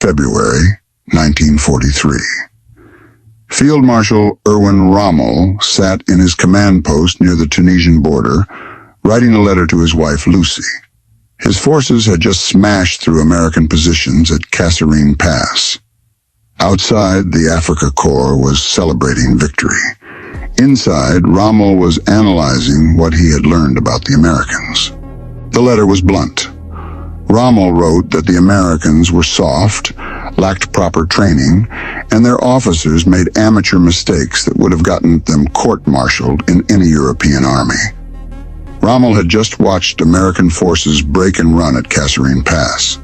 February 1943. Field Marshal Erwin Rommel sat in his command post near the Tunisian border, writing a letter to his wife Lucy. His forces had just smashed through American positions at Kasserine Pass. Outside, the Afrika Korps was celebrating victory. Inside, Rommel was analyzing what he had learned about the Americans. The letter was blunt. Rommel wrote that the Americans were soft, lacked proper training, and their officers made amateur mistakes that would have gotten them court-martialed in any European army. Rommel had just watched American forces break and run at Kasserine Pass.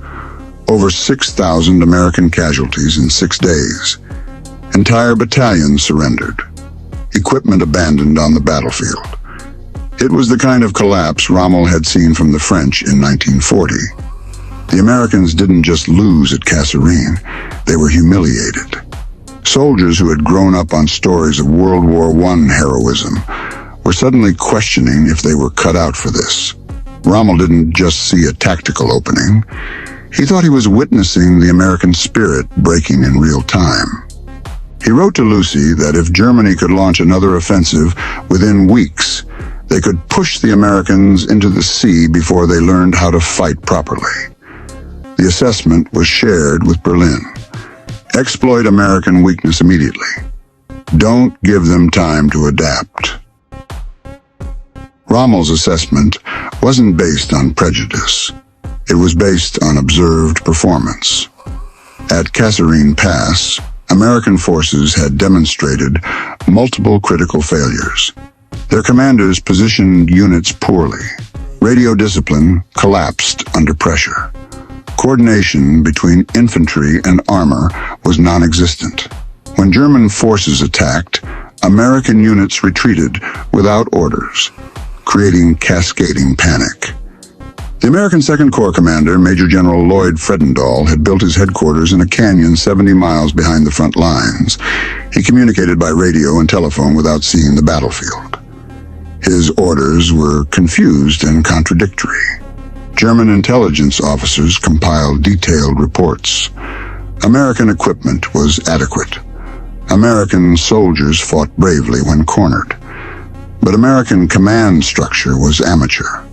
Over 6,000 American casualties in 6 days. Entire battalions surrendered. Equipment abandoned on the battlefield. It was the kind of collapse Rommel had seen from the French in 1940. The Americans didn't just lose at Kasserine, they were humiliated. Soldiers who had grown up on stories of World War I heroism were suddenly questioning if they were cut out for this. Rommel didn't just see a tactical opening. He thought he was witnessing the American spirit breaking in real time. He wrote to Lucy that if Germany could launch another offensive within weeks, they could push the Americans into the sea before they learned how to fight properly. The assessment was shared with Berlin. Exploit American weakness immediately. Don't give them time to adapt. Rommel's assessment wasn't based on prejudice. It was based on observed performance. At Kasserine Pass, American forces had demonstrated multiple critical failures. Their commanders positioned units poorly. Radio discipline collapsed under pressure. Coordination between infantry and armor was non-existent. When German forces attacked, American units retreated without orders, creating cascading panic. The American Second Corps commander, Major General Lloyd Fredendall, had built his headquarters in a canyon 70 miles behind the front lines. He communicated by radio and telephone without seeing the battlefield. His orders were confused and contradictory. German intelligence officers compiled detailed reports. American equipment was adequate. American soldiers fought bravely when cornered. But American command structure was amateur.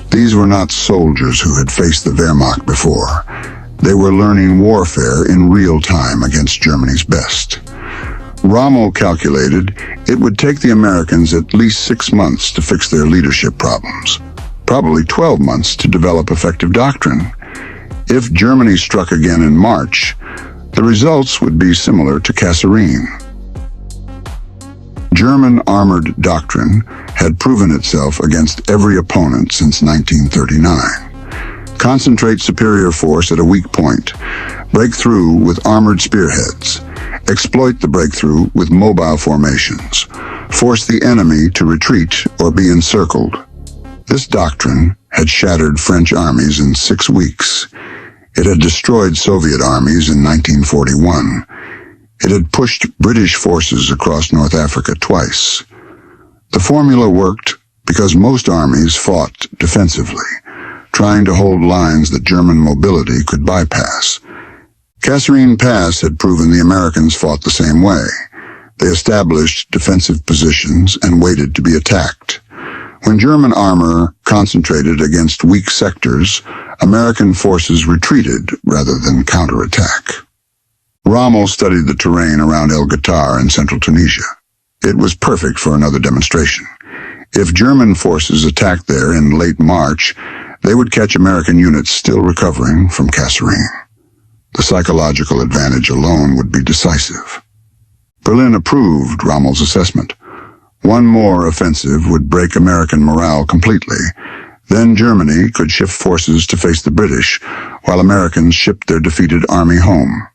These were not soldiers who had faced the Wehrmacht before. They were learning warfare in real time against Germany's best. Rommel calculated it would take the Americans at least 6 months to fix their leadership problems. Probably 12 months to develop effective doctrine. If Germany struck again in March, the results would be similar to Kasserine. German armored doctrine had proven itself against every opponent since 1939. Concentrate superior force at a weak point, break through with armored spearheads, exploit the breakthrough with mobile formations, force the enemy to retreat or be encircled. This doctrine had shattered French armies in 6 weeks. It had destroyed Soviet armies in 1941. It had pushed British forces across North Africa twice. The formula worked because most armies fought defensively, trying to hold lines that German mobility could bypass. Kasserine Pass had proven the Americans fought the same way. They established defensive positions and waited to be attacked. When German armor concentrated against weak sectors, American forces retreated rather than counterattack. Rommel studied the terrain around El Ghoutar in central Tunisia. It was perfect for another demonstration. If German forces attacked there in late March, they would catch American units still recovering from Kasserine. The psychological advantage alone would be decisive. Berlin approved Rommel's assessment. One more offensive would break American morale completely. Then Germany could shift forces to face the British, while Americans shipped their defeated army home.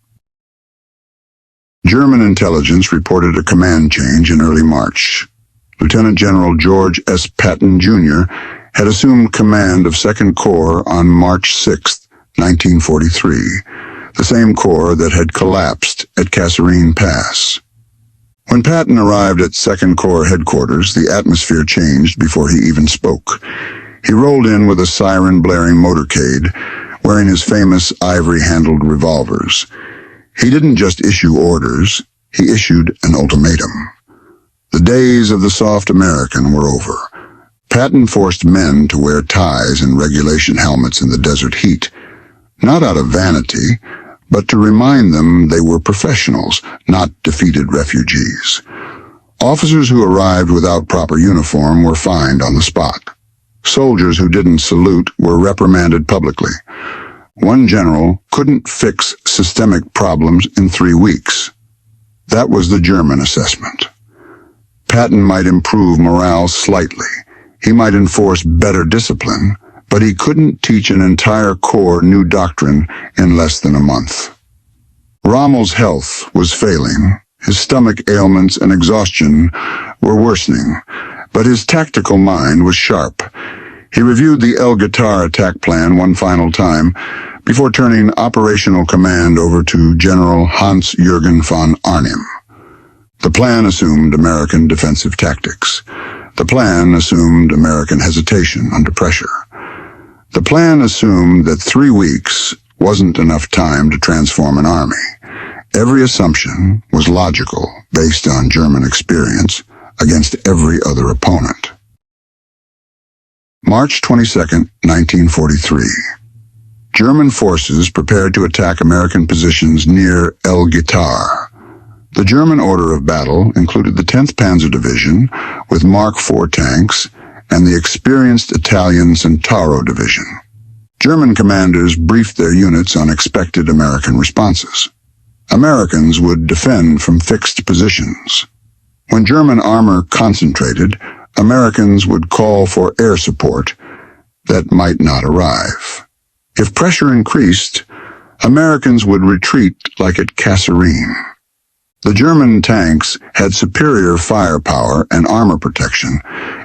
German intelligence reported a command change in early March. Lieutenant General George S. Patton, Jr. had assumed command of Second Corps on March 6, 1943, the same corps that had collapsed at Kasserine Pass. When Patton arrived at Second Corps headquarters, the atmosphere changed before he even spoke. He rolled in with a siren-blaring motorcade, wearing his famous ivory-handled revolvers. He didn't just issue orders, he issued an ultimatum. The days of the soft American were over. Patton forced men to wear ties and regulation helmets in the desert heat, not out of vanity, but to remind them they were professionals, not defeated refugees. Officers who arrived without proper uniform were fined on the spot. Soldiers who didn't salute were reprimanded publicly. One general couldn't fix systemic problems in 3 weeks. That was the German assessment. Patton might improve morale slightly. He might enforce better discipline, but he couldn't teach an entire corps new doctrine in less than a month. Rommel's health was failing. His stomach ailments and exhaustion were worsening, but his tactical mind was sharp. He reviewed the El Guitar attack plan one final time before turning operational command over to General Hans-Jürgen von Arnim. The plan assumed American defensive tactics. The plan assumed American hesitation under pressure. The plan assumed that 3 weeks wasn't enough time to transform an army. Every assumption was logical, based on German experience, against every other opponent. March 22, 1943. German forces prepared to attack American positions near El Guitar. The German order of battle included the 10th Panzer Division with Mark IV tanks and the experienced Italian Centauro Division. German commanders briefed their units on expected American responses. Americans would defend from fixed positions. When German armor concentrated, Americans would call for air support that might not arrive. If pressure increased, Americans would retreat like at Kasserine. The German tanks had superior firepower and armor protection.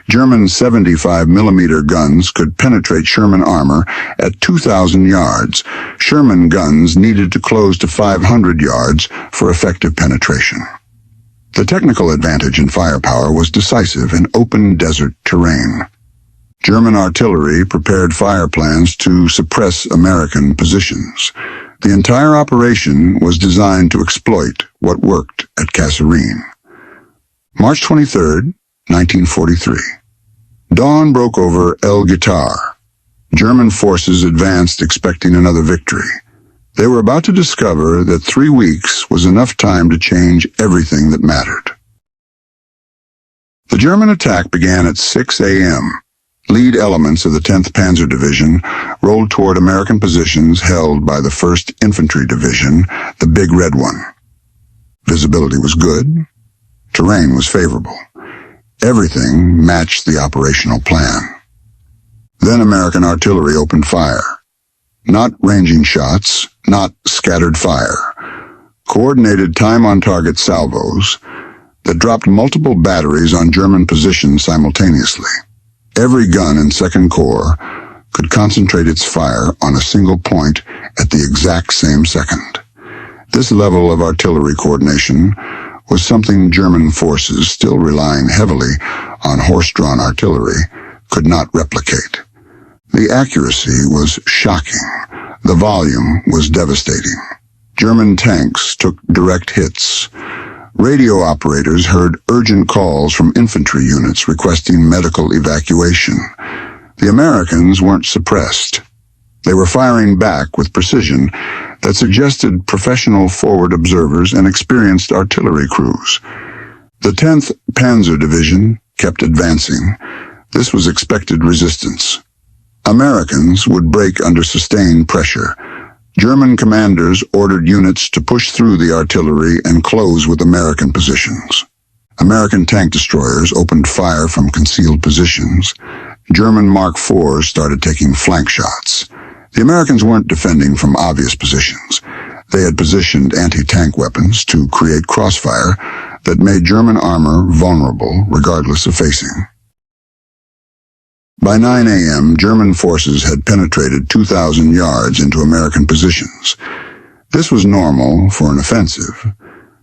German 75mm guns could penetrate Sherman armor at 2,000 yards. Sherman guns needed to close to 500 yards for effective penetration. The technical advantage in firepower was decisive in open desert terrain. German artillery prepared fire plans to suppress American positions. The entire operation was designed to exploit what worked at Kasserine. March 23, 1943. Dawn broke over El Guitar. German forces advanced expecting another victory. They were about to discover that 3 weeks was enough time to change everything that mattered. The German attack began at 6 a.m. Lead elements of the 10th Panzer Division rolled toward American positions held by the 1st Infantry Division, the Big Red One. Visibility was good. Terrain was favorable. Everything matched the operational plan. Then American artillery opened fire. Not ranging shots, not scattered fire. Coordinated time-on-target salvos that dropped multiple batteries on German positions simultaneously. Every gun in 2nd Corps could concentrate its fire on a single point at the exact same second. This level of artillery coordination was something German forces, still relying heavily on horse-drawn artillery, could not replicate. The accuracy was shocking. The volume was devastating. German tanks took direct hits. Radio operators heard urgent calls from infantry units requesting medical evacuation. The Americans weren't suppressed. They were firing back with precision that suggested professional forward observers and experienced artillery crews. The 10th Panzer Division kept advancing. This was expected resistance. Americans would break under sustained pressure. German commanders ordered units to push through the artillery and close with American positions. American tank destroyers opened fire from concealed positions. German Mark IVs started taking flank shots. The Americans weren't defending from obvious positions. They had positioned anti-tank weapons to create crossfire that made German armor vulnerable regardless of facing. By 9 a.m., German forces had penetrated 2,000 yards into American positions. This was normal for an offensive,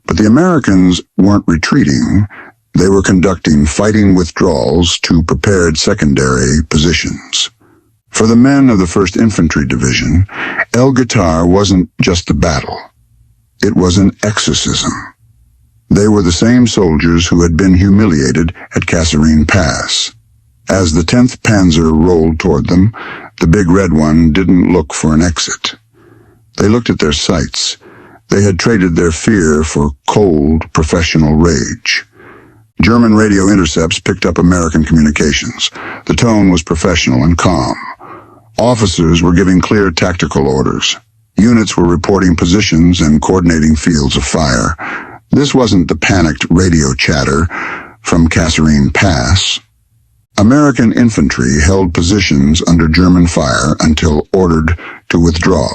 but the Americans weren't retreating. They were conducting fighting withdrawals to prepared secondary positions. For the men of the 1st Infantry Division, El Guitar wasn't just a battle. It was an exorcism. They were the same soldiers who had been humiliated at Kasserine Pass. As the 10th Panzer rolled toward them, the Big Red One didn't look for an exit. They looked at their sights. They had traded their fear for cold, professional rage. German radio intercepts picked up American communications. The tone was professional and calm. Officers were giving clear tactical orders. Units were reporting positions and coordinating fields of fire. This wasn't the panicked radio chatter from Kasserine Pass. American infantry held positions under German fire until ordered to withdraw.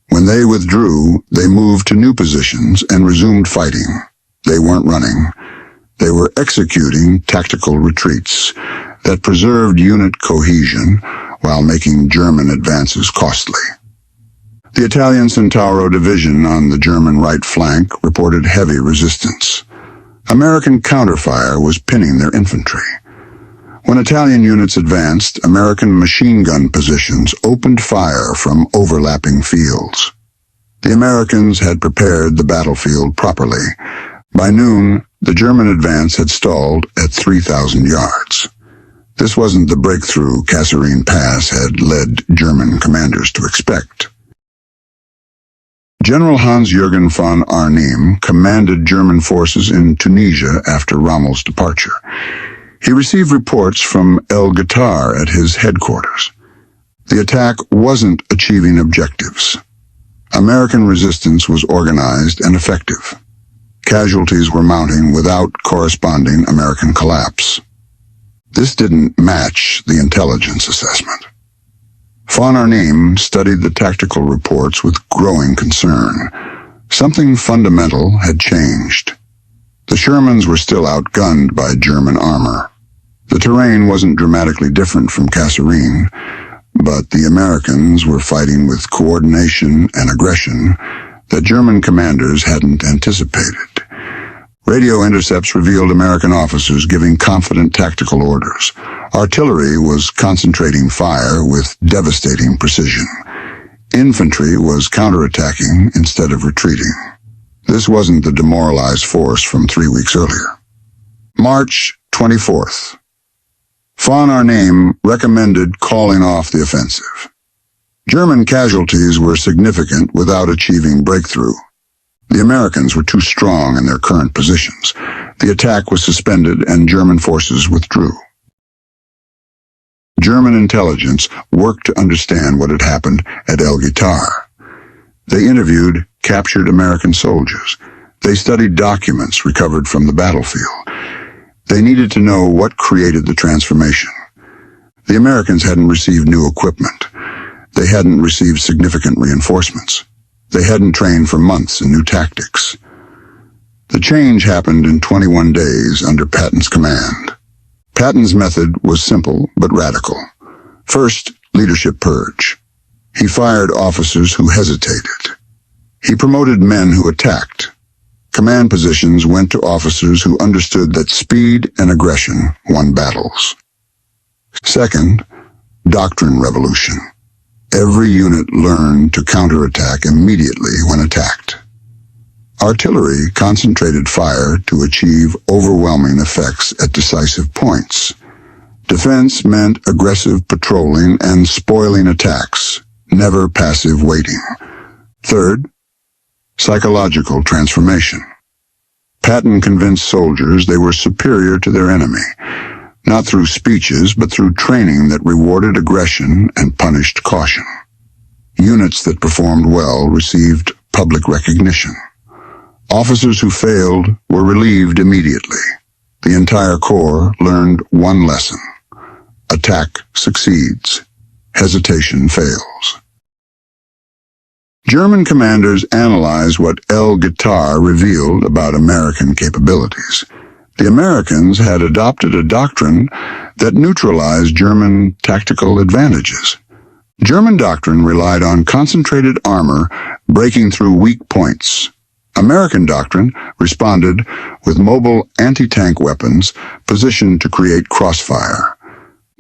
When they withdrew, they moved to new positions and resumed fighting. They weren't running. They were executing tactical retreats that preserved unit cohesion while making German advances costly. The Italian Centauro Division on the German right flank reported heavy resistance. American counterfire was pinning their infantry. When Italian units advanced, American machine gun positions opened fire from overlapping fields. The Americans had prepared the battlefield properly. By noon, the German advance had stalled at 3,000 yards. This wasn't the breakthrough Kasserine Pass had led German commanders to expect. General Hans-Jürgen von Arnim commanded German forces in Tunisia after Rommel's departure. He received reports from El Guitar at his headquarters. The attack wasn't achieving objectives. American resistance was organized and effective. Casualties were mounting without corresponding American collapse. This didn't match the intelligence assessment. Von Arnim studied the tactical reports with growing concern. Something fundamental had changed. The Shermans were still outgunned by German armor. The terrain wasn't dramatically different from Kasserine, but the Americans were fighting with coordination and aggression that German commanders hadn't anticipated. Radio intercepts revealed American officers giving confident tactical orders. Artillery was concentrating fire with devastating precision. Infantry was counterattacking instead of retreating. This wasn't the demoralized force from 3 weeks earlier. March 24th. Von Arnim recommended calling off the offensive. German casualties were significant without achieving breakthrough. The Americans were too strong in their current positions. The attack was suspended and German forces withdrew. German intelligence worked to understand what had happened at El Guitar. They interviewed captured American soldiers. They studied documents recovered from the battlefield. They needed to know what created the transformation. The Americans hadn't received new equipment. They hadn't received significant reinforcements. They hadn't trained for months in new tactics. The change happened in 21 days under Patton's command. Patton's method was simple but radical. First, leadership purge. He fired officers who hesitated. He promoted men who attacked. Command positions went to officers who understood that speed and aggression won battles. Second, doctrine revolution. Every unit learned to counterattack immediately when attacked. Artillery concentrated fire to achieve overwhelming effects at decisive points. Defense meant aggressive patrolling and spoiling attacks, never passive waiting. Third, psychological transformation. Patton convinced soldiers they were superior to their enemy, not through speeches, but through training that rewarded aggression and punished caution. Units that performed well received public recognition. Officers who failed were relieved immediately. The entire Corps learned one lesson. Attack succeeds. Hesitation fails. German commanders analyzed what El Guitar revealed about American capabilities. The Americans had adopted a doctrine that neutralized German tactical advantages. German doctrine relied on concentrated armor breaking through weak points. American doctrine responded with mobile anti-tank weapons positioned to create crossfire.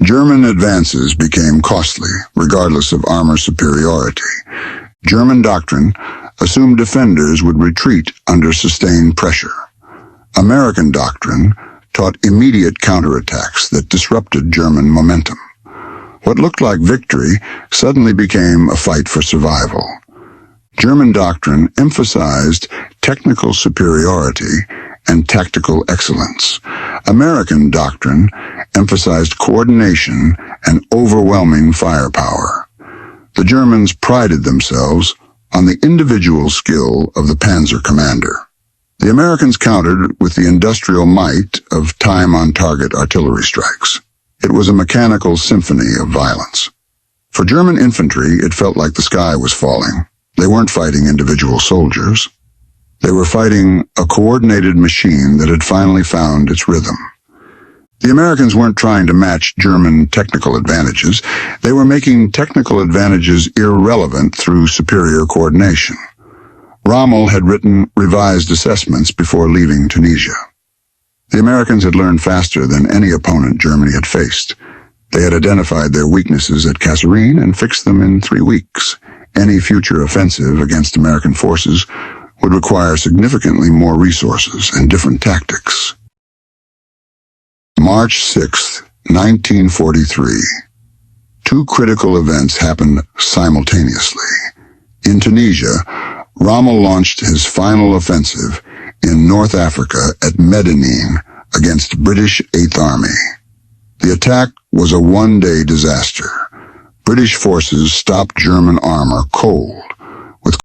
German advances became costly, regardless of armor superiority. German doctrine assumed defenders would retreat under sustained pressure. American doctrine taught immediate counterattacks that disrupted German momentum. What looked like victory suddenly became a fight for survival. German doctrine emphasized technical superiority and tactical excellence. American doctrine emphasized coordination and overwhelming firepower. The Germans prided themselves on the individual skill of the panzer commander. The Americans countered with the industrial might of time-on-target artillery strikes. It was a mechanical symphony of violence. For German infantry, it felt like the sky was falling. They weren't fighting individual soldiers. They were fighting a coordinated machine that had finally found its rhythm. The Americans weren't trying to match German technical advantages. They were making technical advantages irrelevant through superior coordination. Rommel had written revised assessments before leaving Tunisia. The Americans had learned faster than any opponent Germany had faced. They had identified their weaknesses at Kasserine and fixed them in 3 weeks. Any future offensive against American forces would require significantly more resources and different tactics. March 6, 1943. 2 critical events happened simultaneously. In Tunisia, Rommel launched his final offensive in North Africa at Medellin against British 8th Army. The attack was a one-day disaster. British forces stopped German armor cold.